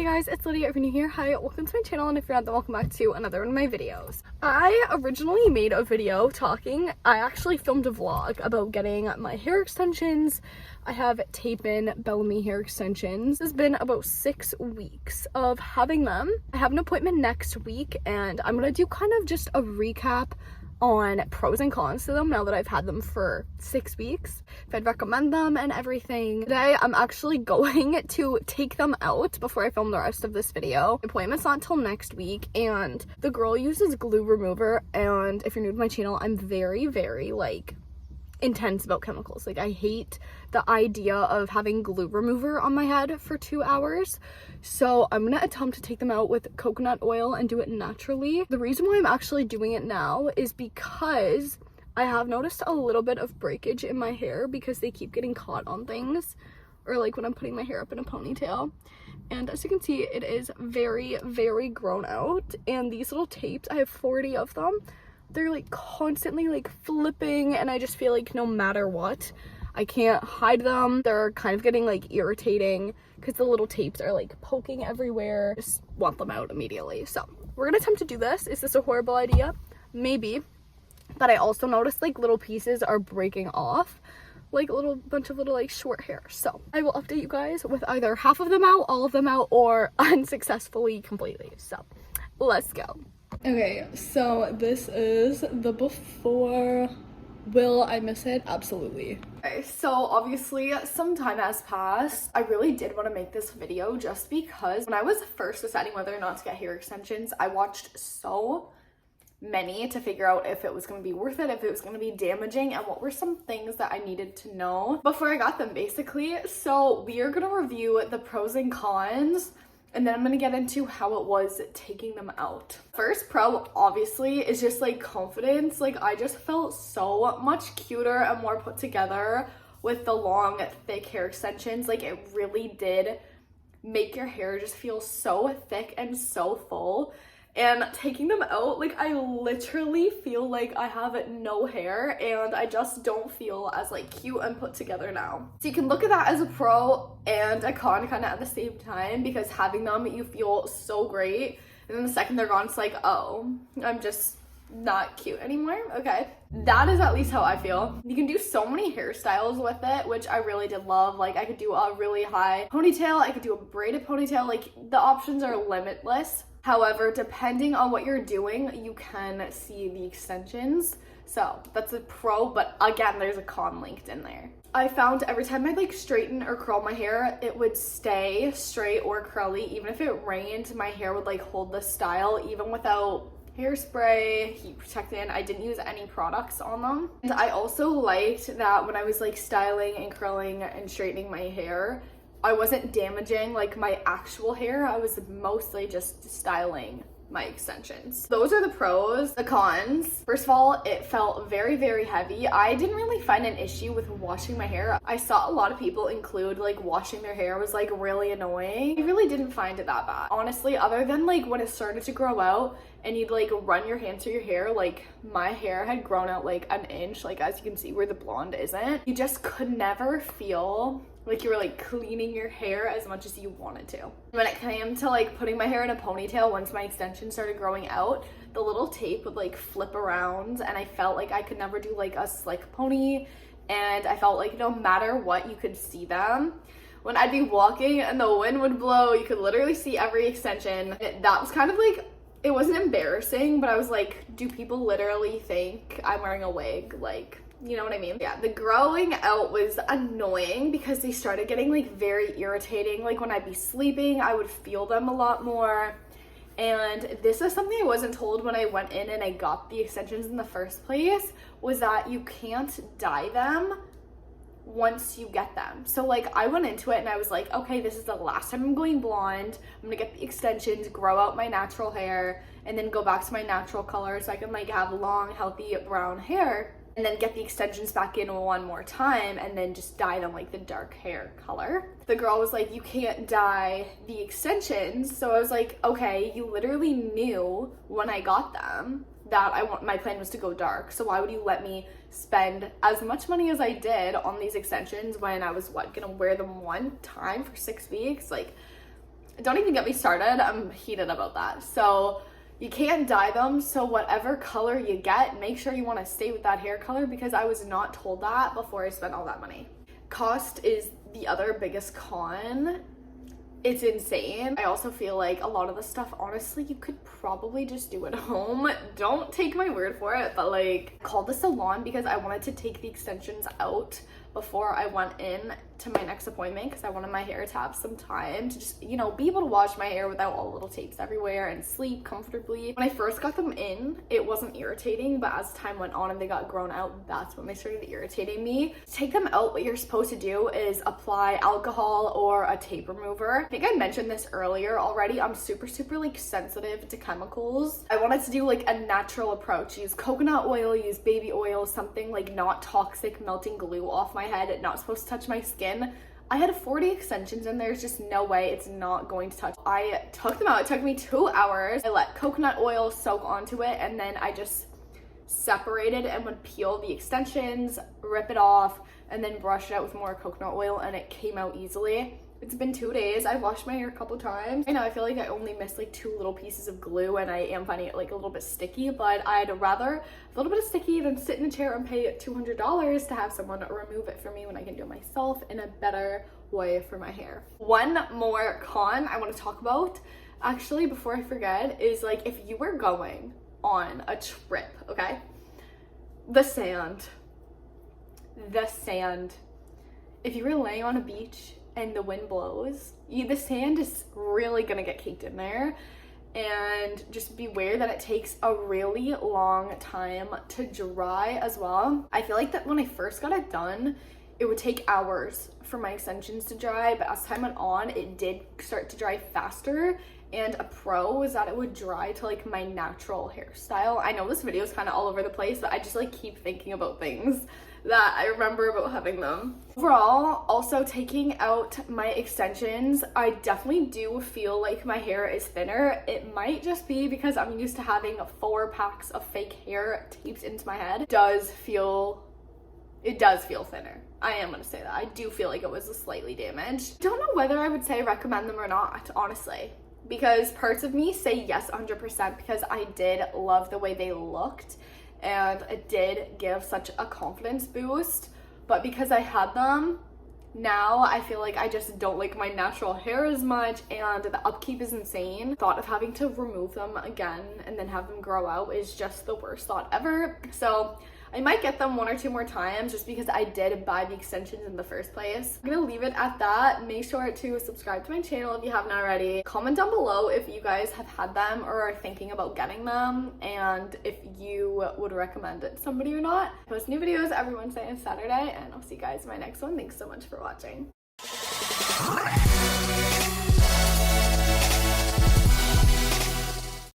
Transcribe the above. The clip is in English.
Hey guys, it's Lydia. If you're new here, hi, welcome to my channel, and if you're not, then welcome back to another one of my videos. I originally made a video I actually filmed a vlog about getting my hair extensions. I have Tape-In Bellamy hair extensions. It's been about 6 weeks of having them. I have an appointment next week, and I'm gonna do kind of just a recap on pros and cons to them now that I've had them for 6 weeks, if I'd recommend them and everything. Today I'm actually going to take them out before I film the rest of this video. The appointment's not until next week, and the girl uses glue remover, and if you're new to my channel, I'm very like intense about chemicals. Like, I hate the idea of having glue remover on my head for 2 hours. So I'm gonna attempt to take them out with coconut oil and do it naturally. The reason why I'm actually doing it now is because I have noticed a little bit of breakage in my hair because they keep getting caught on things, or like when I'm putting my hair up in a ponytail. And as you can see, it is very grown out, and these little tapes, I have 40 of them. They're like constantly like flipping, and I just feel like no matter what, I can't hide them. They're kind of getting like irritating because the little tapes are like poking everywhere. Just want them out immediately. So we're gonna attempt to do this. Is this a horrible idea? Maybe. But I also noticed like little pieces are breaking off, like a little bunch of little like short hair. So I will update you guys with either half of them out, all of them out, or unsuccessfully completely. So let's go. Okay, so this is the before. Will I miss it? Absolutely. Okay, so obviously some time has passed. I really did want to make this video just because when I was first deciding whether or not to get hair extensions, I watched so many to figure out if it was going to be worth it, if it was going to be damaging, and what were some things that I needed to know before I got them, basically. So we are going to review the pros and cons, and then I'm gonna get into how it was taking them out. First pro, obviously, is just like confidence. Like, I just felt so much cuter and more put together with the long, thick hair extensions. Like, it really did make your hair just feel so thick and so full. And taking them out, like, I literally feel like I have no hair, and I just don't feel as like cute and put together now. So you can look at that as a pro and a con kind of at the same time, because having them, you feel so great, and then the second they're gone, it's like, oh, I'm just not cute anymore. Okay, that is at least how I feel. You can do so many hairstyles with it, which I really did love. Like, I could do a really high ponytail, I could do a braided ponytail. Like, the options are limitless. However, depending on what you're doing, you can see the extensions. So that's a pro, but again, there's a con linked in there. I found every time I'd like straighten or curl my hair, it would stay straight or curly. Even if it rained, my hair would like hold the style even without hairspray, heat protectant. I didn't use any products on them. And I also liked that when I was like styling and curling and straightening my hair, I wasn't damaging like my actual hair. I was mostly just styling my extensions. Those are the pros. The cons, first of all, it felt very heavy. I didn't really find an issue with washing my hair. I saw a lot of people include like washing their hair was like really annoying. I really didn't find it that bad, honestly, other than like when it started to grow out and you'd like run your hand through your hair. Like, my hair had grown out like an inch, like as you can see where the blonde isn't. You just could never feel like you were like cleaning your hair as much as you wanted to. When it came to like putting my hair in a ponytail, once my extensions started growing out, the little tape would like flip around, and I felt like I could never do like a slick pony, and I felt like no matter what, you could see them. When I'd be walking and the wind would blow, you could literally see every extension. That was kind of like, it wasn't embarrassing, but I was like, do people literally think I'm wearing a wig? Like, you know what I mean? Yeah, the growing out was annoying because they started getting like very irritating. Like, when I'd be sleeping, I would feel them a lot more. And this is something I wasn't told when I went in and I got the extensions in the first place, was that you can't dye them once you get them. So like, I went into it and I was like, okay, this is the last time I'm going blonde. I'm gonna get the extensions, grow out my natural hair, and then go back to my natural color so I can like have long, healthy brown hair, and then get the extensions back in one more time and then just dye them like the dark hair color. The girl was like, you can't dye the extensions. So I was like, okay, you literally knew when I got them that my plan was to go dark. So why would you let me spend as much money as I did on these extensions when I was gonna wear them one time for 6 weeks? Like, don't even get me started. I'm heated about that. So you can't dye them, so whatever color you get, make sure you want to stay with that hair color, because I was not told that before I spent all that money. Cost is the other biggest con. It's insane. I also feel like a lot of the stuff, honestly, you could probably just do at home. Don't take my word for it, but like, I called the salon because I wanted to take the extensions out before I went in to my next appointment, because I wanted my hair to have some time to just, you know, be able to wash my hair without all the little tapes everywhere and sleep comfortably. When I first got them in, it wasn't irritating, but as time went on and they got grown out, that's when they started irritating me. To take them out, what you're supposed to do is apply alcohol or a tape remover. I think I mentioned this earlier already. I'm super like sensitive to chemicals. I wanted to do like a natural approach. Use coconut oil, use baby oil, something like not toxic, melting glue off my head, not supposed to touch my skin. I had 40 extensions and there's just no way it's not going to touch. I took them out. It took me 2 hours. I let coconut oil soak onto it, and then I just separated and would peel the extensions, rip it off, and then brush it out with more coconut oil, and it came out easily. It's been 2 days. I've washed my hair a couple times. I know I feel like I only missed like 2 little pieces of glue, and I am finding it like a little bit sticky, but I'd rather a little bit of sticky than sit in a chair and pay $200 to have someone remove it for me when I can do it myself in a better way for my hair. One more con I want to talk about, actually, before I forget, is like if you were going on a trip, okay? The sand. If you were laying on a beach and the wind blows, the sand is really gonna get caked in there, and just beware that it takes a really long time to dry as well. I feel like that when I first got it done, it would take hours for my extensions to dry, but as time went on, it did start to dry faster. And a pro was that it would dry to like my natural hairstyle. I know this video is kind of all over the place, but I just like keep thinking about things that I remember about having them. Overall, also taking out my extensions, I definitely do feel like my hair is thinner. It might just be because I'm used to having 4 packs of fake hair taped into my head. It does feel thinner. I am gonna say that. I do feel like it was slightly damaged. Don't know whether I would say recommend them or not, honestly, because parts of me say yes 100%, because I did love the way they looked and it did give such a confidence boost. But because I had them, now I feel like I just don't like my natural hair as much, and the upkeep is insane. Thought of having to remove them again and then have them grow out is just the worst thought ever. So I might get them 1 or 2 more times just because I did buy the extensions in the first place. I'm gonna leave it at that. Make sure to subscribe to my channel if you haven't already. Comment down below if you guys have had them or are thinking about getting them, and if you would recommend it to somebody or not. I post new videos every Wednesday and Saturday, and I'll see you guys in my next one. Thanks so much for watching.